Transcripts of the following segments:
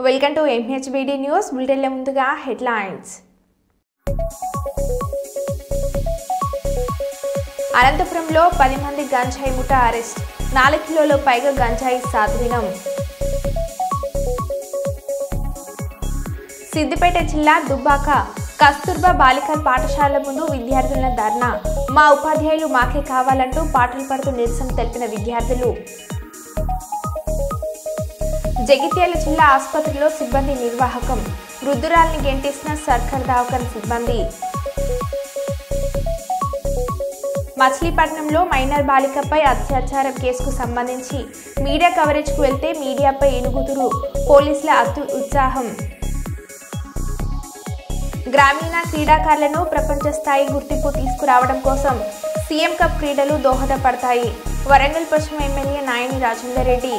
Welcome to MHBD news బులెటిన్ల ముందుగా headlines. అనంతపురంలో 10 మంది గంజాయి ముఠా అరెస్ట్, 4 కిలోల పైగా గంజాయి స్వాధీనం. సిద్దిపేట జిల్లా దుబ్బాక కస్తూర్బా బాలికల పాఠశాల ముందు విద్యార్థుల ధర్నా. మా ఉపాధ్యాయులు మాకే కావాలంటూ పాటలు పాడుతూ నిరసన తెలిపిన విద్యార్థులు. జగిత్యాల జిల్లా ఆసుపత్రిలో సిబ్బంది నిర్వాహకం, వృద్ధురాల్ని గెంటేసిన సర్కార్ దవాఖాన సిబ్బంది. మచిలీపట్నంలో మైనర్ బాలికపై అత్యాచారం కేసుకు సంబంధించి మీడియా కవరేజ్కు వెళ్తే మీడియాపై ఎనుగుతురు, పోలీసుల ఉత్సాహం. గ్రామీణ క్రీడాకారులను ప్రపంచ స్థాయి గుర్తింపు తీసుకురావడం కోసం సీఎం కప్ క్రీడలు దోహదపడతాయి. వరంగల్ పశ్చిమ ఎమ్మెల్యే నాయని రాజేందర్ రెడ్డి.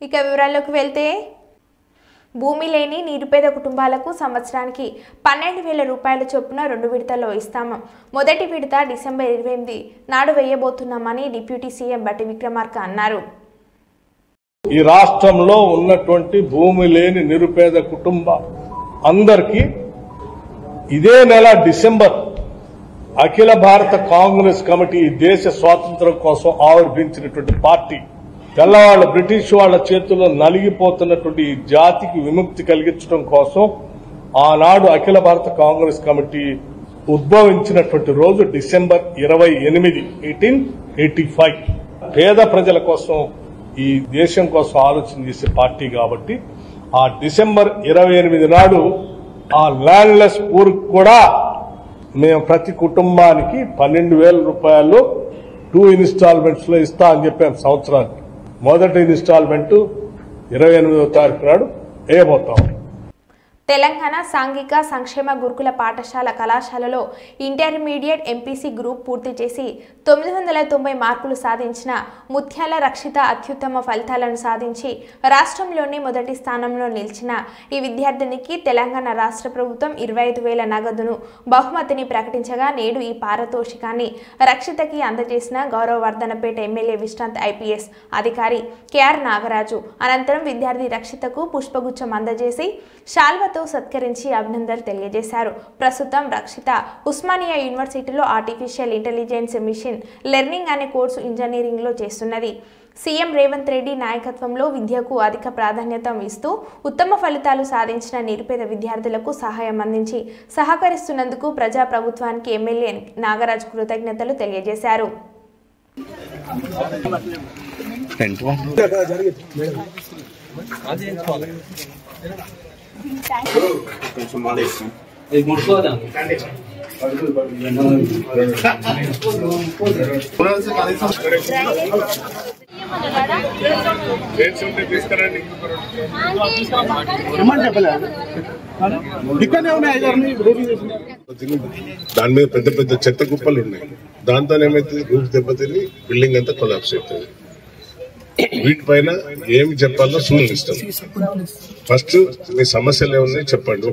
ఇక వివరాల్లోకి వెళ్తే, భూమి లేని నిరుపేద కుటుంబాలకు సంవత్సరానికి 12,000 రూపాయల చొప్పున 2 విడతల్లో ఇస్తాము. మొదటి విడత డిసెంబర్ 28 నాడు వేయబోతున్నామని డిప్యూటీ సీఎం బట్టి విక్రమార్క అన్నారు. ఈ రాష్ట్రంలో ఉన్నటువంటి భూమి లేని నిరుపేద కుటుంబ అందరికీ ఇదే నెల డిసెంబర్ అఖిల భారత కాంగ్రెస్ కమిటీ దేశ స్వాతంత్ర్యం కోసం ఆవిర్భించినటువంటి పార్టీ తెల్లవాళ్ల బ్రిటిష్ వాళ్ల చేతుల్లో నలిగిపోతున్నటువంటి ఈ జాతికి విముక్తి కలిగించడం కోసం ఆనాడు అఖిల భారత కాంగ్రెస్ కమిటీ ఉద్భవించినటువంటి రోజు డిసెంబర్ 28, 1885. పేద ప్రజల కోసం, ఈ దేశం కోసం ఆలోచన చేసే పార్టీ కాబట్టి ఆ డిసెంబర్ 28 నాడు ఆ ల్యాండ్లెస్ పూర్ కూడా మేము ప్రతి కుటుంబానికి 12,000 రూపాయలు 2 ఇన్స్టాల్మెంట్స్ లో ఇస్తా అని చెప్పాం. సంవత్సరానికి మొదటి ఇన్స్టాల్మెంట్ 28వ తారీఖు నాడు వేయబోతాం. తెలంగాణ సాంఘిక సంక్షేమ గురుకుల పాఠశాల కళాశాలలో ఇంటర్మీడియట్ ఎంపీసీ గ్రూప్ పూర్తి చేసి 990 మార్కులు సాధించిన ముత్యాల రక్షిత అత్యుత్తమ ఫలితాలను సాధించి రాష్ట్రంలోని మొదటి స్థానంలో నిలిచిన ఈ విద్యార్థినికి తెలంగాణ రాష్ట్ర ప్రభుత్వం 25,000 నగదును బహుమతిని ప్రకటించగా, నేడు ఈ పారితోషికాన్ని రక్షితకి అందజేసిన గౌరవవర్ధనపేట ఎమ్మెల్యే విశ్రాంత్ ఐపీఎస్ అధికారి కేఆర్ నాగరాజు. అనంతరం విద్యార్థి రక్షితకు పుష్పగుచ్చం అందజేసి శాల్వతో సత్కరించి అభినందనలు తెలియజేశారు. ప్రస్తుతం రక్షిత ఉస్మానియా యూనివర్సిటీలో ఆర్టిఫిషియల్ ఇంటెలిజెన్స్ మిషన్ లెర్నింగ్ అనే కోర్సు ఇంజనీరింగ్ లో చేస్తున్నది. సీఎం రేవంత్ రెడ్డి నాయకత్వంలో విద్యకు అధిక ప్రాధాన్యత ఇస్తూ ఉత్తమ ఫలితాలు సాధించిన నిరుపేద విద్యార్థులకు సహాయం అందించి సహకరిస్తున్నందుకు ప్రజా ప్రభుత్వానికి ఎమ్మెల్యే నాగరాజ్ కృతజ్ఞతలు తెలియజేశారు. దాని మీద పెద్ద పెద్ద చెత్త కుప్పలు ఉన్నాయి. దాంతో ఏమైతుంది, రూఫ్ దెబ్బతిని బిల్డింగ్ అంతా కొలాప్స్ అవుతుంది. వీటిపైన ఏమి చెప్పాలో సూచనిస్తాం. ఫస్ట్ మీ సమస్యలు ఏమున్నాయి చెప్పండి.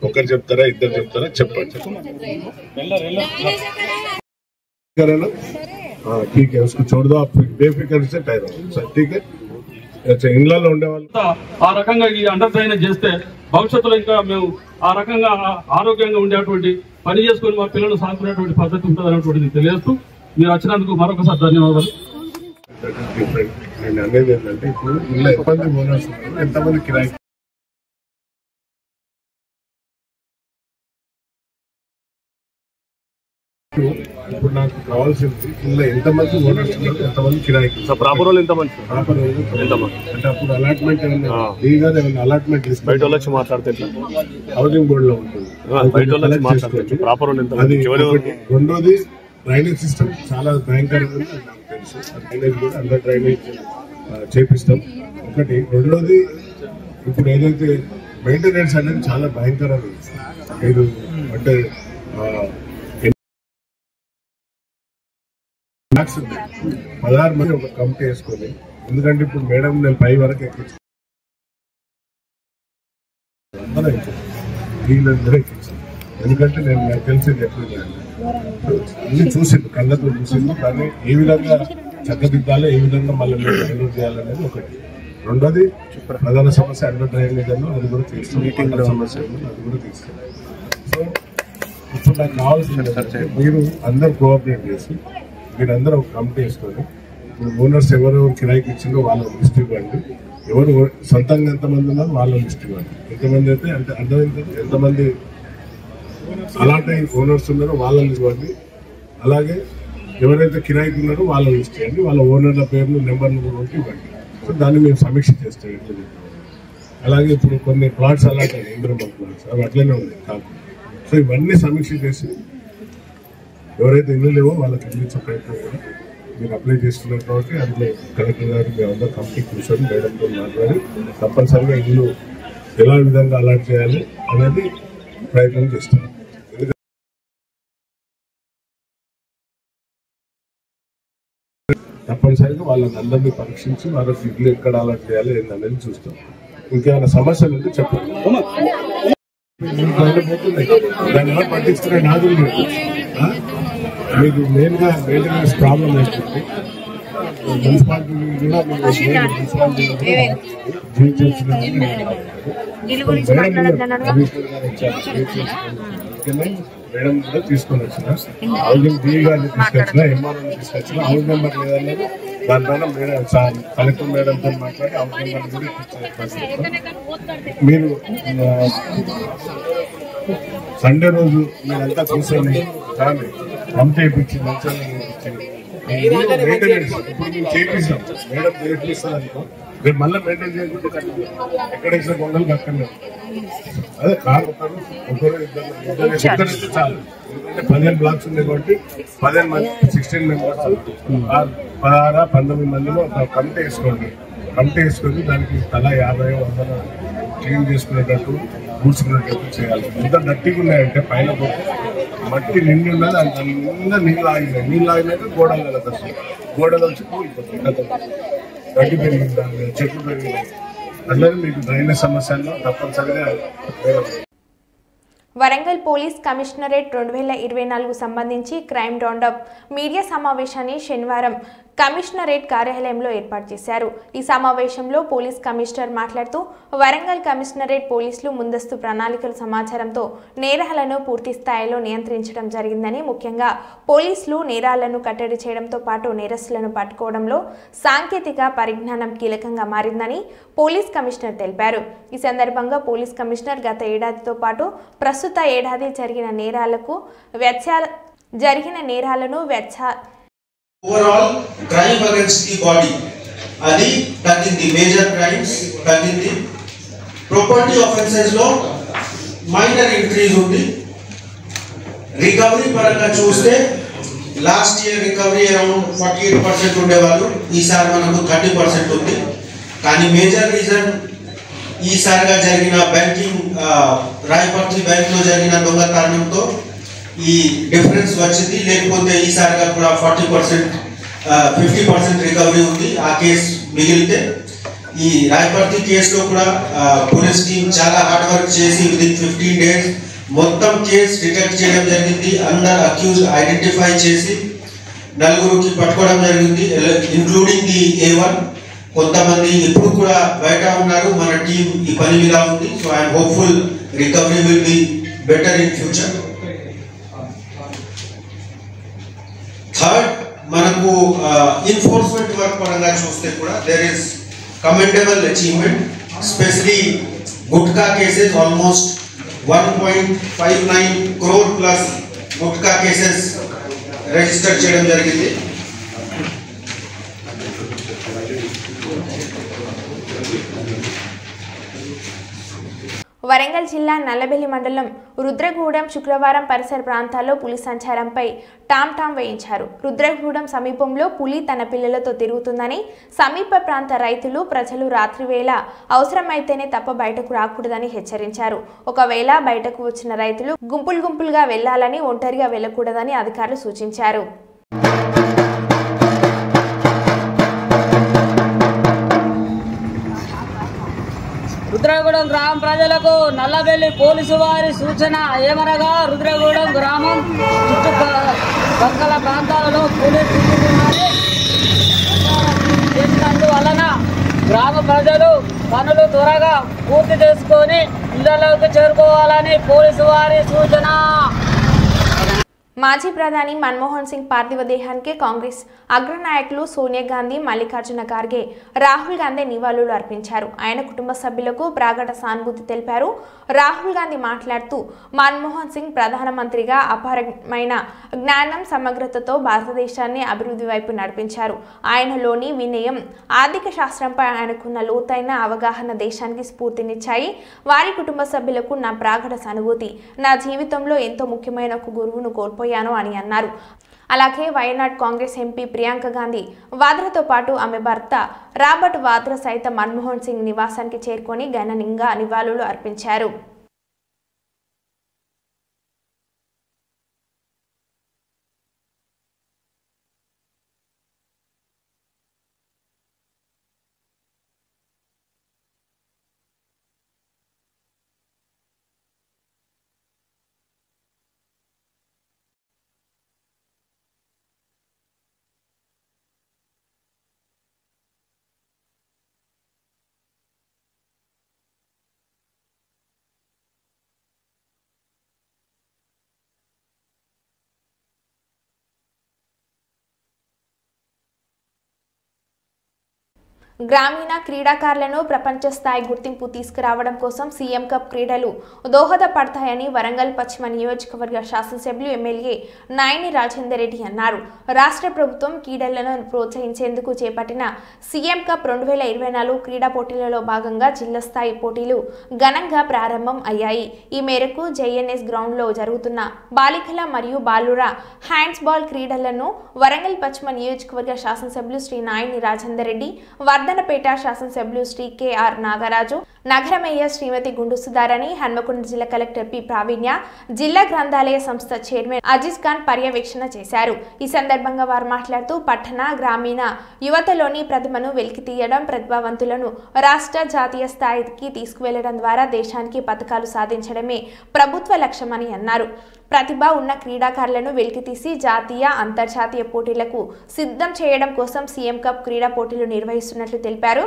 ఒకరు చెప్తారా, ఇద్దరు చెప్తారా చెప్పండి. ठीक है, उसको छोड़ दो, आप बेफिक्र से ठहरो. ठीक है, अच्छा ఇళ్లలో ఉండేవాళ్ళు ఆ రకంగా ఈ అండర్ డ్రైనేజ్ చేస్తే భవిష్యత్తులో ఇంకా మేము ఆ రకంగా ఆరోగ్యంగా ఉండేటువంటి పని చేసుకుని మా పిల్లలు సాగుకునేటువంటి పద్ధతి ఉంటుంది అనేటువంటిది తెలియజేస్తూ మీరు వచ్చినందుకు మరొకసారి ధన్యవాదాలు. నేను అనేది ఏంటంటే, ఇప్పుడు ఇళ్ళ ఎంతమంది ఓనర్స్ ఉన్నారు, ఎంతమంది కిరాయి. ఇప్పుడు నాకు కావాల్సింది ఇళ్ళ ఎంతమంది ఓనర్స్ ఉన్నారు, ఎంతమంది కిరాయి. ప్రాపర్ వాళ్ళు ఎంతమంది అంటే అప్పుడు అలాట్మెంట్ ఏమైనా అలాట్మెంట్ బయట వచ్చి మాట్లాడితే హౌసింగ్ బోర్డు లో ఉంటుంది. అది రెండోది, డ్రైనేజ్ సిస్టమ్ చాలా భయంకరంగా ఉంది. నాకు తెలుసు, డ్రైనేజ్ కూడా అండర్ డ్రైనేజ్ చేపిస్తాం. ఒకటి. రెండోది, ఇప్పుడు ఏదైతే మెయింటెనెన్స్ అనేది చాలా భయంకరంగా ఇది అంటే 16 మంది ఒక కమిటీ వేసుకొని, ఎందుకంటే ఇప్పుడు మేడం నేను 5 వరకు ఎక్కించాను. వీళ్ళందరూ ఎక్కించాను. ఎందుకంటే నాకు తెలిసేది ఎప్పుడు అన్ని చూసిండు, కళ్ళతో చూసిండు. కానీ ఏ విధంగా చక్కదిద్దాలో, ఏ విధంగా మళ్ళీ డెవలప్ చేయాలనేది ఒకటి. రెండోది ప్రధాన సమస్య అండర్ డ్రైనేజ్ అన్నో అది కూడా తీసుకుంది, సమస్య అది కూడా తీసుకుంది. సో ఇప్పుడు నాకు కావాల్సింది మీరు అందరు కోఆపరేట్ చేసి మీరందరూ ఒక కమిటీ వేసుకొని ఇప్పుడు ఓనర్స్ ఎవరెవరు కిరాయికి ఇచ్చిందో వాళ్ళ లిస్ట్ ఇవ్వండి, ఎవరు సొంతంగా ఎంతమంది ఉన్నారో వాళ్ళ లిస్ట్ ఇవ్వండి. ఎంతమంది అయితే అంటే అర్థమైంది, ఎంతమంది అలాంటి ఓనర్స్ ఉన్నారో వాళ్ళని ఇవ్వండి. అలాగే ఎవరైతే కిరాయికి ఉన్నారో వాళ్ళ లిస్ట్ ఇవ్వండి, వాళ్ళ ఓనర్ల పేర్లు నెంబర్లు కూడా ఇవ్వండి. సో దాన్ని మేము సమీక్ష చేస్తాం. అలాగే ఇప్పుడు కొన్ని ప్లాట్స్ అలాగే ఇంద్రమ్మ ప్లాట్స్ అవి అట్లనే ఉన్నాయి కాదు. సో ఇవన్నీ సమీక్ష చేసి ఎవరైతే ఇల్లు లేవో వాళ్ళకి ఇల్లు ఇచ్చే ప్రయత్నం కూడా మీరు అప్లై చేసుకున్నారు కాబట్టి అందులో కలెక్టర్ గారు మేమందరూ కంపెనీ కూర్చొని మేడంతో మాట్లాడి తప్పనిసరిగా ఇల్లు ఎలా విధంగా అలాట్ చేయాలి అనేది ప్రయత్నం చేస్తాం. తప్పనిసరిగా వాళ్ళని అందరినీ పరీక్షించి వాళ్ళకి ఇల్లు ఎక్కడ అలాట్ చేయాలి ఏంటనేది చూస్తాం. ఇంకేమైనా సమస్యలు ఉంటే చెప్పండి. దాన్ని ఎవరు పట్టించుకునే నాదులు లేదు. మీకు మెయిన్గా మెయింటెనెన్స్ ప్రాబ్లం ఏంటంటే మున్సిపాలిటీ కూడా మేడం కూడా తీసుకొని వచ్చిన హౌసింగ్ బీ గారిని తీసుకొచ్చిన, ఎంఆర్ఓని తీసుకొచ్చిన, హౌస్ నెంబర్ లేదన్నది దానిపైన మేడం కలెక్టర్ మేడంతో మాట్లాడి హౌస్ నెంబర్ కూడా ఇప్పించారు. మీరు సండే రోజు మీరంతా కూర్చొని కానీ పంప్ చేయించి మంచాలు మెయింటెనెన్స్ ఇప్పుడు మేము చేపిస్తాం. మేడం చేపిస్తుంది అనుకో, రేపు మళ్ళీ మెయింటైన్ చేయకుంటే ఎక్కడ ఇచ్చిన కొండలు కట్టలేదు. అదే కారు ఒకరు ఇద్దరు చాలు. ఎందుకంటే 15 బ్లాక్స్ ఉన్నాయి కాబట్టి 15 మంది 16 మెంబర్స్ 16-19 మందిలో ఒక కమిటీ వేసుకోండి. కమిటీ వేసుకొని దానికి తలా 50-100 క్లీన్ చేసుకునేటట్టు కూర్చుకునేటట్టు చేయాలి. ఎంత గట్టిగా ఉన్నాయంటే పైన మట్టి నిండి ఉన్నది, అంత నిండా నీళ్ళు ఆగినాయి. నీళ్ళు ఆగినాక గోడలు కలగచ్చు, గోడలు వచ్చి కూలిపోతాయి. గడ్డి పెరిగిందా, చెట్లు పెరిగినాయి. అట్లనే మీకు డ్రైనేజ్ సమస్యల్లో తప్పనిసరిగా వరంగల్ పోలీస్ కమిషనరేట్ 2024 సంబంధించి క్రైమ్ రౌండప్ మీడియా సమావేశాన్ని శనివారం కమిషనరేట్ కార్యాలయంలో ఏర్పాటు చేశారు. ఈ సమావేశంలో పోలీస్ కమిషనర్ మాట్లాడుతూ వరంగల్ కమిషనరేట్ పోలీసులు ముందస్తు ప్రణాళికల సమాచారంతో నేరాలను పూర్తి స్థాయిలో నియంత్రించడం జరిగిందని, ముఖ్యంగా పోలీసులు నేరాలను కట్టడి చేయడంతో పాటు నేరస్తులను పట్టుకోవడంలో సాంకేతిక పరిజ్ఞానం కీలకంగా మారిందని పోలీస్ కమిషనర్ తెలిపారు. ఈ సందర్భంగా పోలీస్ కమిషనర్ గత ఏడాదితో పాటు ప్రస్తుత ఏడాది జరిగిన నేరాలను overall crime against the body adi tagindi, major crimes tagindi, property offenses lo minor increase undi, recovery paranga chuste last year recovery around 48% undevalu, ee sar manaku 30% undi. Kani major reason ee sarga jarigina banking Raiparthi bank lo jarigina donga karanamto ఈ difference వచ్చింది. లేకపోతే ఈసారిగా కూడా 50% recovery ఉంది. ఆ case మిగిలితే ఈ రాయపర్తి కేసులో కూడా పోలీస్ టీమ్ చాలా హార్డ్ వర్క్ చేసి విదిన్ 15 days మొత్తం కేసు డిటెక్ట్ చేయడం జరిగింది. అందరు అక్యూజ్ ఐడెంటిఫై చేసి 4 పట్టుకోవడం జరిగింది, ఇంక్లూడింగ్ ది A1. కొంతమంది ఇప్పుడు కూడా బయట ఉన్నారు. మన టీం ఈ పని మీద ఉంది. So I'm hopeful recovery will be better in future. Third, మనకు ఎన్ఫోర్స్మెంట్ వర్క్ పరంగా చూస్తే కూడా there is commendable achievement. Specially gutka cases almost 1.59 crore plus gutka cases register చేయడం జరిగింది. వరంగల్ జిల్లా నల్లబెల్లి మండలం రుద్రగూడెం శుక్రవారం పరిసర ప్రాంతాల్లో పులి సంచారంపై టామ్ వేయించారు. రుద్రగూడెం సమీపంలో పులి తన పిల్లలతో తిరుగుతుందని, సమీప ప్రాంత రైతులు ప్రజలు రాత్రివేళ అవసరమైతేనే తప్ప బయటకు రాకూడదని హెచ్చరించారు. ఒకవేళ బయటకు వచ్చిన రైతులు గుంపులుగా వెళ్లాలని, ఒంటరిగా వెళ్లకూడదని అధికారులు సూచించారు. రుద్రగూడెం గ్రామ ప్రజలకు నల్లబెల్లి పోలీసు వారి సూచన ఏమనగా రుద్రగూడెం గ్రామం చుట్టుపక్కల ప్రాంతాలలో పోలీసు చేసినందువలన గ్రామ ప్రజలు పనులు త్వరగా పూర్తి చేసుకొని ఇళ్లలోకి చేరుకోవాలని పోలీసు వారి సూచన. మాజీ ప్రధాని మన్మోహన్ సింగ్ పార్థివ దేహానికి కాంగ్రెస్ అగ్రనాయకులు సోనియా గాంధీ, మల్లికార్జున ఖార్గే, రాహుల్ గాంధీ నివాళులు అర్పించారు. ఆయన కుటుంబ సభ్యులకు ప్రగాఢ సానుభూతి తెలిపారు. రాహుల్ గాంధీ మాట్లాడుతూ మన్మోహన్ సింగ్ ప్రధానమంత్రిగా అపారమైన జ్ఞానం, సమగ్రతతో భారతదేశాన్ని అభివృద్ధి వైపు నడిపించారు. ఆయనలోని వినయం, ఆర్థిక శాస్త్రంపై ఆయనకున్న లోతైన అవగాహన దేశానికి స్ఫూర్తినిచ్చాయి. వారి కుటుంబ సభ్యులకు నా ప్రగాఢ సానుభూతి. నా జీవితంలో ఎంతో ముఖ్యమైన ఒక గురువును కోల్పోయాను అని అన్నారు. అలాగే వయనాడ్ కాంగ్రెస్ ఎంపీ ప్రియాంక గాంధీ వాద్రాతో పాటు ఆమె భర్త రాబర్ట్ వాద్రా సైతం మన్మోహన్ సింగ్ నివాసానికి చేరుకొని ఘనంగా నివాళులు అర్పించారు. గ్రామీణ క్రీడాకారులను ప్రపంచ స్థాయి గుర్తింపు తీసుకురావడం కోసం సీఎం కప్ క్రీడలు దోహదపడతాయని వరంగల్ పశ్చిమ నియోజకవర్గ శాసనసభ్యులు ఎమ్మెల్యే నాయని రాజేందర్ రెడ్డి అన్నారు. రాష్ట్ర ప్రభుత్వం క్రీడలను ప్రోత్సహించేందుకు చేపట్టిన సీఎం కప్ 2024 క్రీడా పోటీలలో భాగంగా జిల్లా స్థాయి పోటీలు ఘనంగా ప్రారంభం అయ్యాయి. ఈ మేరకు జేఎన్ఎస్ గ్రౌండ్లో జరుగుతున్న బాలికల మరియు బాలుర హ్యాండ్స్ బాల్ క్రీడలను వరంగల్ పశ్చిమ నియోజకవర్గ శాసనసభ్యులు శ్రీ నాయని రాజేందర్ రెడ్డి, వర్ధనపేట శాసనసభ్యులు శ్రీ కెఆర్ నాగరాజు, నగర మేయర్ శ్రీమతి గుండు సుధారాణి, హన్మకొండ జిల్లా కలెక్టర్ పి ప్రావీణ్య, జిల్లా గ్రంథాలయ సంస్థ చైర్మన్ అజీజ్ ఖాన్ పర్యవేక్షణ చేశారు. ఈ సందర్భంగా వారు మాట్లాడుతూ పట్టణ, గ్రామీణ యువతలోని ప్రతిభను వెలికితీయడం, ప్రతిభావంతులను రాష్ట్ర, జాతీయ స్థాయికి తీసుకువెళ్లడం ద్వారా దేశానికి పతకాలు సాధించడమే ప్రభుత్వ లక్ష్యమని అన్నారు. ప్రతిభ ఉన్న క్రీడాకారులను వెలికితీసి జాతీయ, అంతర్జాతీయ పోటీలకు సిద్ధం చేయడం కోసం సీఎం కప్ క్రీడా పోటీలు నిర్వహిస్తున్నట్లు తెలిపారు.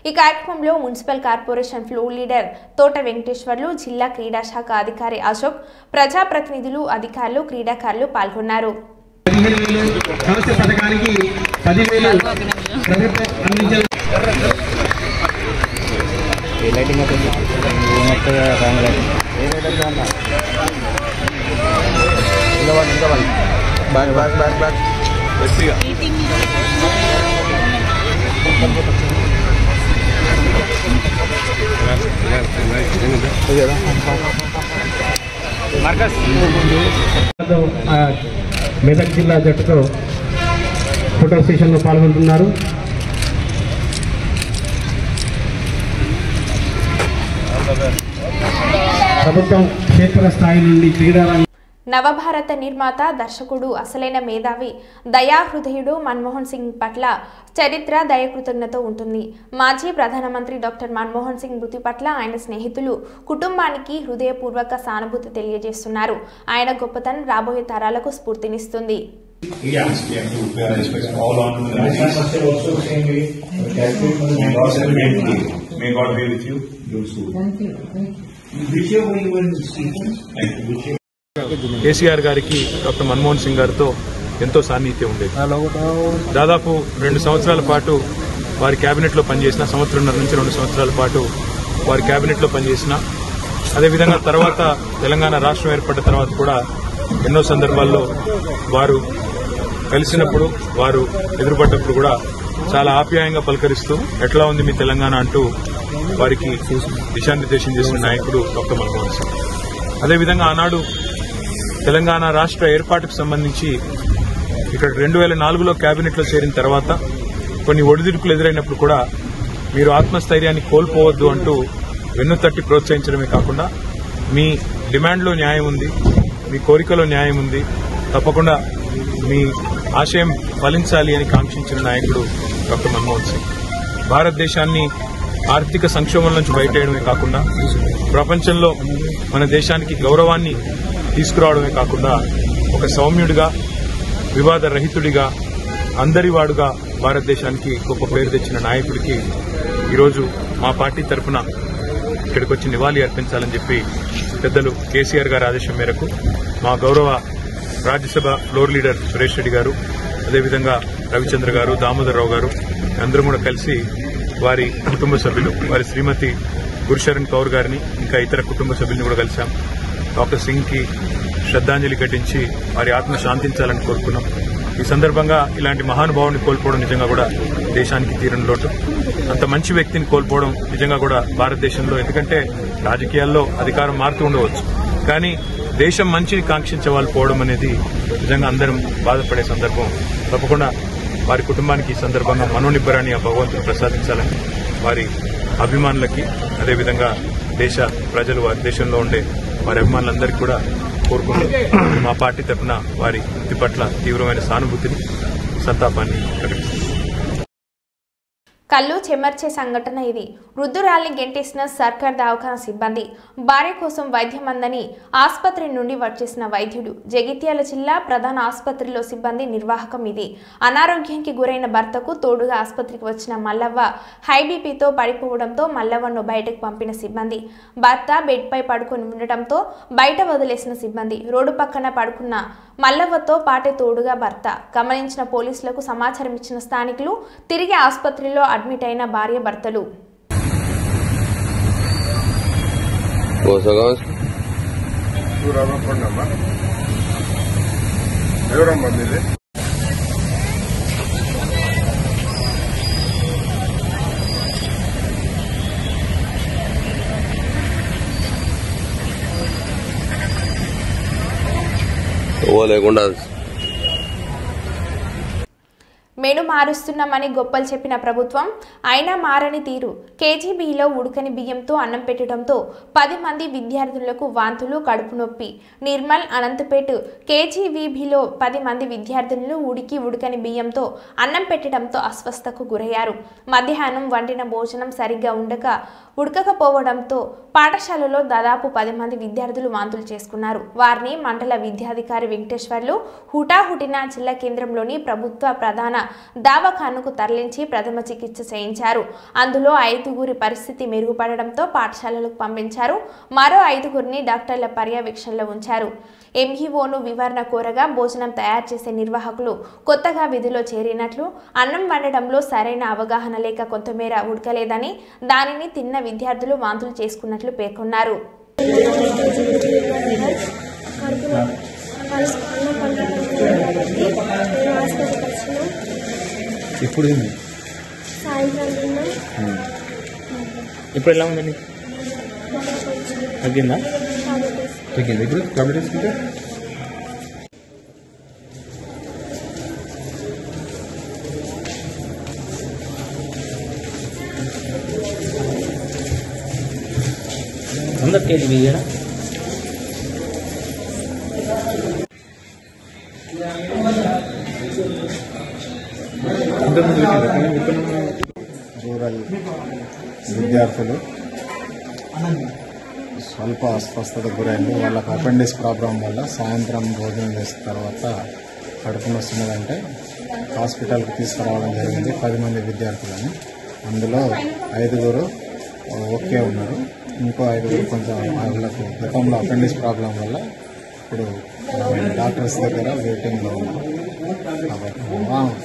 ఈ కార్యక్రమంలో మున్సిపల్ కార్పొరేషన్ ఫ్లోర్ లీడర్ తోట వెంకటేశ్వర్లు, జిల్లా క్రీడా శాఖ అధికారి అశోక్, ప్రజాప్రతినిధులు, అధికారులు, క్రీడాకారులు పాల్గొన్నారు. మెదక్ జిల్లా జట్టుతో ఫోటో సెషన్లో పాల్గొంటున్నారు. ప్రభుత్వం క్షేత్రస్థాయి నుండి క్రీడా నవభారత నిర్మాత, దర్శకుడు, అసలైన మేధావి, దయాహృదయుడు మన్మోహన్ సింగ్ పట్ల చరిత్ర దయకృతజ్ఞత ఉంటుంది. మాజీ ప్రధానమంత్రి డాక్టర్ మన్మోహన్ సింగ్ మృతి పట్ల ఆయన స్నేహితులు, కుటుంబానికి హృదయపూర్వక సానుభూతి తెలియజేస్తున్నారు. ఆయన గొప్పతనం రాబోయే తరాలకు స్ఫూర్తినిస్తుంది. కేసీఆర్ గారికి డాక్టర్ మన్మోహన్ సింగ్ గారితో ఎంతో సాన్నిహిత్యం ఉండేది. దాదాపు 2 సంవత్సరాల పాటు వారి కేబినెట్లో పనిచేసిన, సంవత్సరంన్నర నుంచి 2 సంవత్సరాల పాటు వారి కేబినెట్లో పనిచేసిన, అదేవిధంగా తర్వాత తెలంగాణ రాష్ట్రం ఏర్పడిన తర్వాత కూడా ఎన్నో సందర్భాల్లో వారు కలిసినప్పుడు, వారు ఎదురుపడ్డప్పుడు కూడా చాలా ఆప్యాయంగా పలకరిస్తూ ఎట్లా ఉంది మీ తెలంగాణ అంటూ వారికి దిశానిర్దేశం చేసిన నాయకుడు డాక్టర్ మన్మోహన్ సింగ్. అదేవిధంగా ఆనాడు తెలంగాణ రాష్ట్ర ఏర్పాటుకు సంబంధించి ఇక్కడ 2004లో కేబినెట్లో చేరిన తర్వాత కొన్ని ఒడిదుడుకులు ఎదురైనప్పుడు కూడా మీరు ఆత్మస్థైర్యాన్ని కోల్పోవద్దు అంటూ వెన్నుతట్టి ప్రోత్సహించడమే కాకుండా మీ డిమాండ్లో న్యాయం ఉంది, మీ కోరికలో న్యాయం ఉంది, తప్పకుండా మీ ఆశయం ఫలించాలి అని కాంక్షించిన నాయకుడు డాక్టర్ మన్మోహన్ సింగ్. భారతదేశాన్ని ఆర్థిక సంక్షోభం నుంచి బయటేయడమే కాకుండా ప్రపంచంలో మన దేశానికి గౌరవాన్ని తీసుకురావడమే కాకుండా ఒక సౌమ్యుడిగా, వివాద రహితుడిగా, అందరివాడుగా భారతదేశానికి గొప్ప పేరు తెచ్చిన నాయకుడికి ఈరోజు మా పార్టీ తరఫున ఇక్కడికి వచ్చి నివాళి అర్పించాలని చెప్పి పెద్దలు కేసీఆర్ గారి ఆదేశం మేరకు మా గౌరవ రాజ్యసభ ఫ్లోర్ లీడర్ సురేష్ రెడ్డి గారు, అదేవిధంగా రవిచంద్ర గారు, దామోదర్ రావు గారు అందరం కూడా కలిసి వారి కుటుంబ సభ్యులు, వారి శ్రీమతి గురుశరణ్ కౌర్ గారిని, ఇంకా ఇతర కుటుంబ సభ్యుల్ని కూడా కలిశాం. డాక్టర్ సింగ్ కి శ్రద్ధాంజలి ఘటించి వారి ఆత్మ శాంతించాలని కోరుకున్నాం. ఈ సందర్భంగా ఇలాంటి మహానుభావుని కోల్పోవడం నిజంగా కూడా దేశానికి తీరని లోటు. అంత మంచి వ్యక్తిని కోల్పోవడం నిజంగా కూడా భారతదేశంలో, ఎందుకంటే రాజకీయాల్లో అధికారం మారుతూ ఉండవచ్చు, కానీ దేశం మంచిని కాంక్షించే వాళ్ళు పోవడం అనేది నిజంగా అందరం బాధపడే సందర్భం. తప్పకుండా వారి కుటుంబానికి ఈ సందర్భంగా మనోనిబ్బరాన్ని ఆ భగవంతుడు ప్రసాదించాలని వారి అభిమానులకి, అదేవిధంగా దేశ ప్రజలు, వారి దేశంలో ఉండే వారి అభిమానులందరికీ కూడా కోరుకుంటూ మా పార్టీ తరఫున వారి వృత్తి పట్ల తీవ్రమైన సానుభూతిని, సంతాపాన్ని ప్రకటిస్తున్నాం. కళ్ళు చెమర్చే సంఘటన ఇది. వృద్ధురాల్ని గెంటేసిన సర్కార్ దవాఖానా సిబ్బంది. భార్య కోసం వైద్యం అందని ఆసుపత్రి నుండి వచ్చేసిన వైద్యుడు. జగిత్యాల జిల్లా ప్రధాన ఆసుపత్రిలో సిబ్బంది నిర్వాహకం ఇది. అనారోగ్యానికి గురైన భర్తకు తోడుగా ఆసుపత్రికి వచ్చిన మల్లవ్వ హై బీపీతో పడిపోవడంతో మల్లవ్వను బయటకు పంపిన సిబ్బంది. భర్త బెడ్పై పడుకొని ఉండటంతో బయట వదిలేసిన సిబ్బంది. రోడ్డు పక్కన పడుకున్న మల్లవ్వతో పాటే తోడుగా భర్త. గమనించిన పోలీసులకు సమాచారం ఇచ్చిన స్థానికులు తిరిగి ఆసుపత్రిలో అడ్మిట్ అయిన భార్య భర్తలు. లేకుండా మెను మారుస్తున్నామని గొప్పలు చెప్పిన ప్రభుత్వం అయినా మారని తీరు. కేజీబీలో ఉడకని బియ్యంతో అన్నం పెట్టడంతో 10 మంది విద్యార్థులకు వాంతులు, కడుపు నొప్పి. నిర్మల్, అనంతపేట కేజీబీలో 10 మంది విద్యార్థులను ఉడకని బియ్యంతో అన్నం పెట్టడంతో అస్వస్థతకు గురయ్యారు. మధ్యాహ్నం వండిన భోజనం సరిగ్గా ఉడకకపోవడంతో పాఠశాలలో దాదాపు 10 మంది విద్యార్థులు వాంతులు చేసుకున్నారు. వారిని మండల విద్యాధికారి వెంకటేశ్వర్లు హుటాహుటిన జిల్లా కేంద్రంలోని ప్రభుత్వ ప్రధాన దవాఖానకు తరలించి ప్రథమ చికిత్స చేయించారు. అందులో 5గురి పరిస్థితి మెరుగుపడడంతో పాఠశాలలకు పంపించారు. మరో 5గురిని డాక్టర్ల పర్యవేక్షణలో ఉంచారు. ఎంఈఓను వివరణ కోరగా భోజనం తయారు చేసే నిర్వాహకులు కొత్తగా విధిలో చేరినట్లు, అన్నం వండడంలో సరైన అవగాహన లేక కొంతమేర ఉడకలేదని, దానిని తిన్న విద్యార్థులు వాంతులు చేసుకున్నట్లు పేర్కొన్నారు. ఇప్పుడు ఎలా ఉందండి? తగ్గిందా? తగ్గింది. ఇప్పుడు టాబ్లెట్ వేసుకుంటే అందరు కేజీ బియ్యనా? రూరల్ విద్యార్థులు స్వల్ప అస్వస్థతకు గురైంది. వాళ్ళకి అపెండిక్స్ ప్రాబ్లం వల్ల సాయంత్రం భోజనం చేసిన తర్వాత కడుపు నొస్తున్నదంటే హాస్పిటల్కి తీసుకురావడం జరిగింది 10 మంది విద్యార్థులని. అందులో 5గురు ఓకే ఉన్నారు. ఇంకో 5గురు కొంచెం వాళ్ళకు గతంలో అపెండిక్స్ ప్రాబ్లం వల్ల ఇప్పుడు డాక్టర్స్ దగ్గర వెయిటింగ్లో ఉన్నారు. కాబట్టి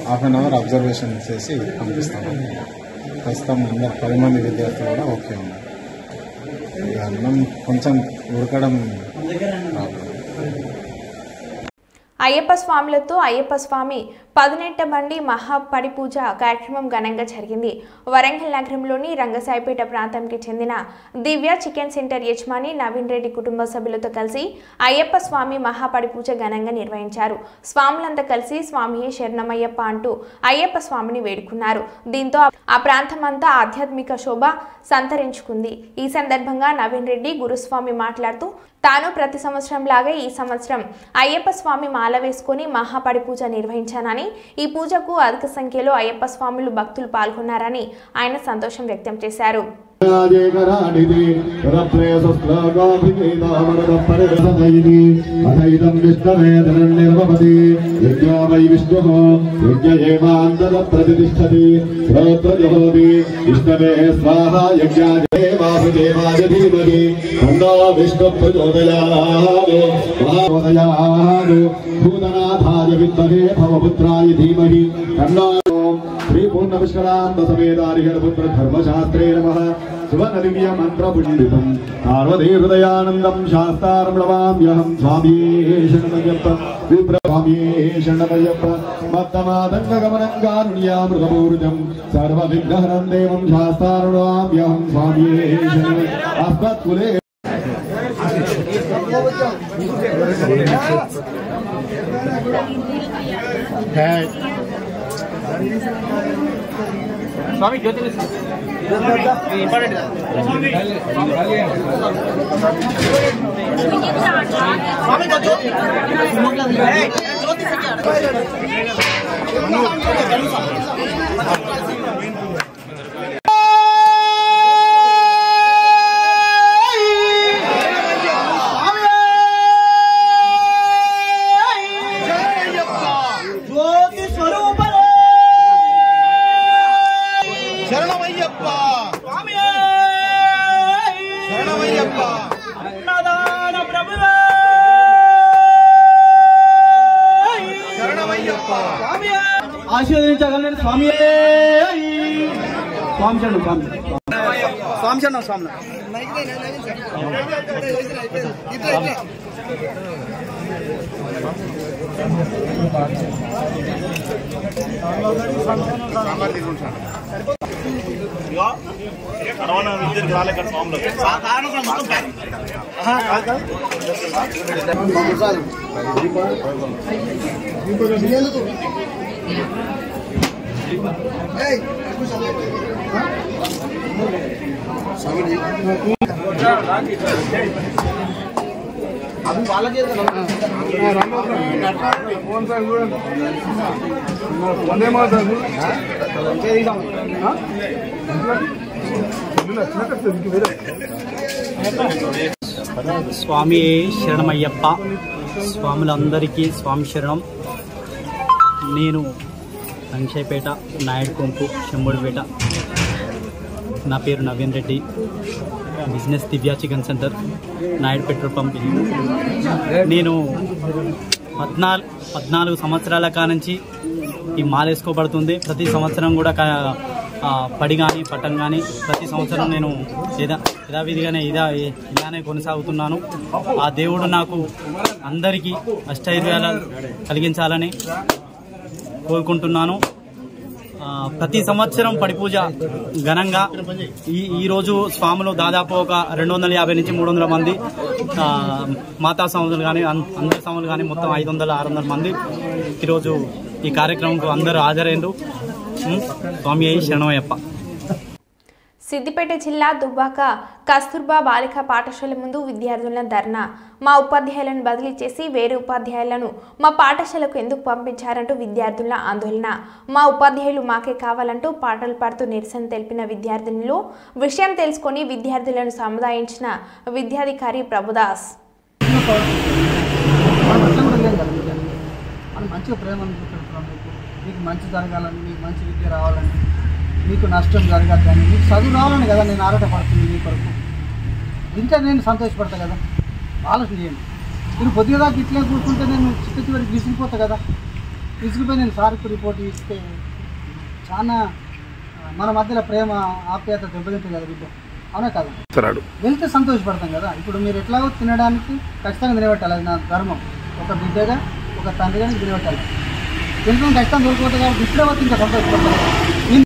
హాఫ్ అన్ అవర్ అబ్జర్వేషన్ చేసి పంపిస్తాము. ప్రస్తుతం అందరు 10 మంది విద్యార్థులు కూడా ఓకే ఉన్నారు. ఇక అన్నం కొంచెం ఉడకడం ప్రాబ్లం. అయ్యప్ప స్వాములతో అయ్యప్ప స్వామి 18 బండి మహాపడి పూజ కార్యక్రమం ఘనంగా జరిగింది. వరంగల్ నగరంలోని రంగసాయిపేట ప్రాంతానికి చెందిన దివ్య చికెన్ సెంటర్ యజమాని నవీన్ రెడ్డి కుటుంబ సభ్యులతో కలిసి అయ్యప్ప స్వామి మహాపడి పూజ ఘనంగా నిర్వహించారు. స్వాములంతా కలిసి స్వామియే శరణమయ్యప్ప అంటూ అయ్యప్ప స్వామిని వేడుకున్నారు. దీంతో ఆ ప్రాంతమంతా ఆధ్యాత్మిక శోభ సంతరించుకుంది. ఈ సందర్భంగా నవీన్ రెడ్డి గురుస్వామి మాట్లాడుతూ తాను ప్రతి సంవత్సరం లాగే ఈ సంవత్సరం అయ్యప్ప స్వామి మాల వేసుకుని మహాపడి పూజ నిర్వహించానని, ఈ పూజకు అధిక సంఖ్యలో అయ్యప్ప స్వాములు భక్తులు పాల్గొన్నారని ఆయన సంతోషం వ్యక్తం చేశారు. श्री पूर्ण विश्रांत समेतारिहरपुत्र धर्मशास्त्रे नमः सुवनदिव्य मंत्र पुण्डितम पार्वती हृदयानंदम शास्तारं नमाम्यहं स्वामी शरणमय्यप्प विप्र स्वामी शरणमय्यप्प मत्तमादंग गमनं कारुण्यामृतपूर्जं सर्वविघ्नहरं देवं शास्तारं नमाम्यहं स्वामी शरणमय्यप्प अस्मत्कुले स्वामी ज्योति ఆశీర్వదించగలని స్వామి స్వామి శరణం స్వామి శరణం స్వామి అవి వాళ్ళకే స్వామి శరణమయ్యప్ప స్వాములందరికీ స్వామి శరణం. నేను రంగశాయపేట నాయుడు కొంపు శంబుడిపేట. నా పేరు Naveen Reddy. Business Divya chicken centre, Naidu petrol pump. నేను 14 సంవత్సరాల కానుంచి ఈ మాల వేసుకోబడుతుంది. ప్రతి సంవత్సరం కూడా పడి కానీ పట్టం కానీ ప్రతి సంవత్సరం నేను యథావిధిగానే ఇలానే కొనసాగుతున్నాను. ఆ దేవుడు నాకు అందరికీ అష్టైర్యాలు కలిగించాలని కోరుకుంటున్నాను. ప్రతి సంవత్సరం పడి పూజ ఘనంగా ఈరోజు స్వాములు దాదాపు ఒక 250 నుంచి 300 మంది మాతా స్వాములు కానీ అందరి స్వాములు కానీ మొత్తం 500-600 మంది ఈరోజు ఈ కార్యక్రమంకు అందరూ హాజరైండు. స్వామి శరణమయ్యప్ప. సిద్దిపేట జిల్లా దుబ్బాక కస్తూర్బా బాలికా పాఠశాల ముందు విద్యార్థుల ధర్నా. మా ఉపాధ్యాయులను బదిలీ చేసి వేరే ఉపాధ్యాయులను మా పాఠశాలకు ఎందుకు పంపించారంటూ విద్యార్థుల ఆందోళన. మా ఉపాధ్యాయులు మాకే కావాలంటూ పాటలు పాడుతూ నిరసన తెలిపిన విద్యార్థినులు విషయం తెలుసుకొని విద్యార్థులను సముదాయించిన విద్యాధికారి ప్రభుదాస్. మీకు నష్టం జరగద్దని, మీకు చదువు రావాలని కదా నేను ఆరాటపడుతుంది మీ కొరకు. ఇంకా నేను సంతోషపడతా కదా. ఆలోచన చేయండి. మీరు కొద్దిగా దాకా ఇట్లే కూర్చుంటే నేను చివరికి విసిగిపోతా కదా. విసిగిపోయి నేను సార్కు రిపోర్ట్ ఇస్తే చాలా మన మధ్యలో ప్రేమ ఆప్యాయత దెబ్బతింటుంది కదా బిడ్డ. అవునా కదా? వెళ్తే సంతోషపడతాం కదా. ఇప్పుడు మీరు ఎట్లాగో తినడానికి ఖచ్చితంగా నిలబెట్టాలి. అది నా ధర్మం. ఒక బిడ్డగా ఒక తండ్రిగా నిలబెట్టాలి. తినడం కష్టం దొరికిపోతుంది కాబట్టి ఇప్పుడే వచ్చి ఇంకా సంతోషపడతాను.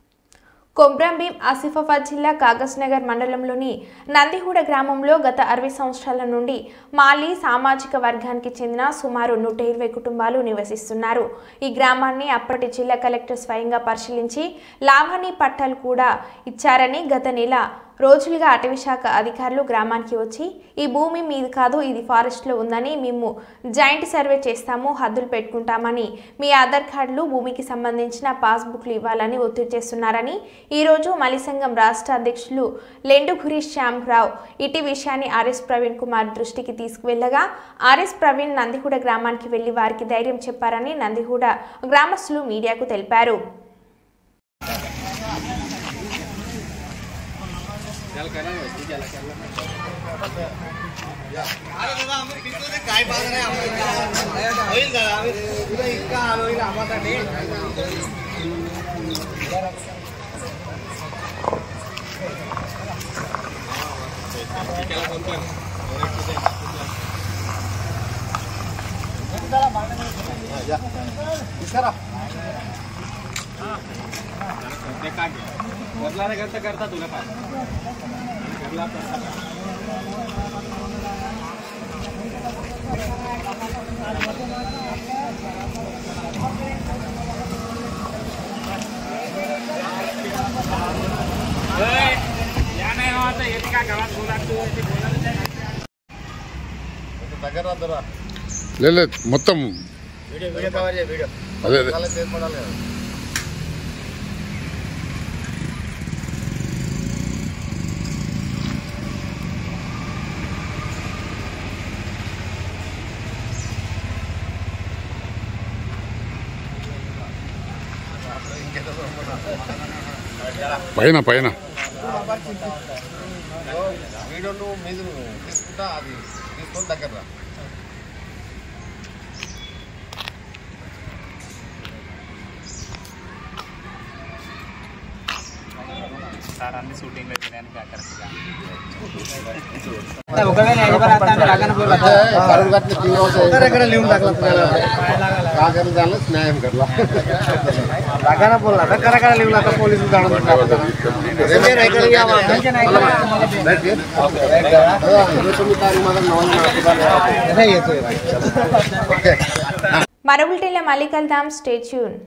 కొమ్రంభీం ఆసిఫాబాద్ జిల్లా కాగజ్ నగర్ మండలంలోని నందిహూడ గ్రామంలో గత 60 సంవత్సరాల నుండి మాలి సామాజిక వర్గానికి చెందిన సుమారు 120 కుటుంబాలు నివసిస్తున్నారు. ఈ గ్రామాన్ని అప్పటి జిల్లా కలెక్టర్ స్వయంగా పరిశీలించి లావణి పట్టాలు కూడా ఇచ్చారని గత నెల రోజులుగా అటవీశాఖ అధికారులు గ్రామానికి వచ్చి ఈ భూమి మీది కాదు, ఇది ఫారెస్ట్లో ఉందని, మేము జాయింట్ సర్వే చేస్తాము, హద్దులు పెట్టుకుంటామని, మీ ఆధార్ కార్డులు, భూమికి సంబంధించిన పాస్బుక్లు ఇవ్వాలని ఒత్తిడి చేస్తున్నారని ఈరోజు మలి సంఘం రాష్ట్ర అధ్యక్షులు లెండుగురి శ్యామరావు ఇటీ విషయాన్ని ఆర్ఎస్ ప్రవీణ్ కుమార్ దృష్టికి తీసుకువెళ్లగా ఆర్ఎస్ ప్రవీణ్ నందిగూడ గ్రామానికి వెళ్లి వారికి ధైర్యం చెప్పారని నందిగూడ గ్రామస్తులు మీడియాకు తెలిపారు. करता तुला काय లేదు మొత్తం అదే పైన పైన వీడియోను మీరు తీసుకుంటా అది తీసుకొని దగ్గర సార్ అన్ని షూటింగ్లో చేయడానికి కరెక్ట్గా న్యాయం కట్లా మరో బులెటిన్లో మళ్ళీ కలుద్దాం. Stay tune.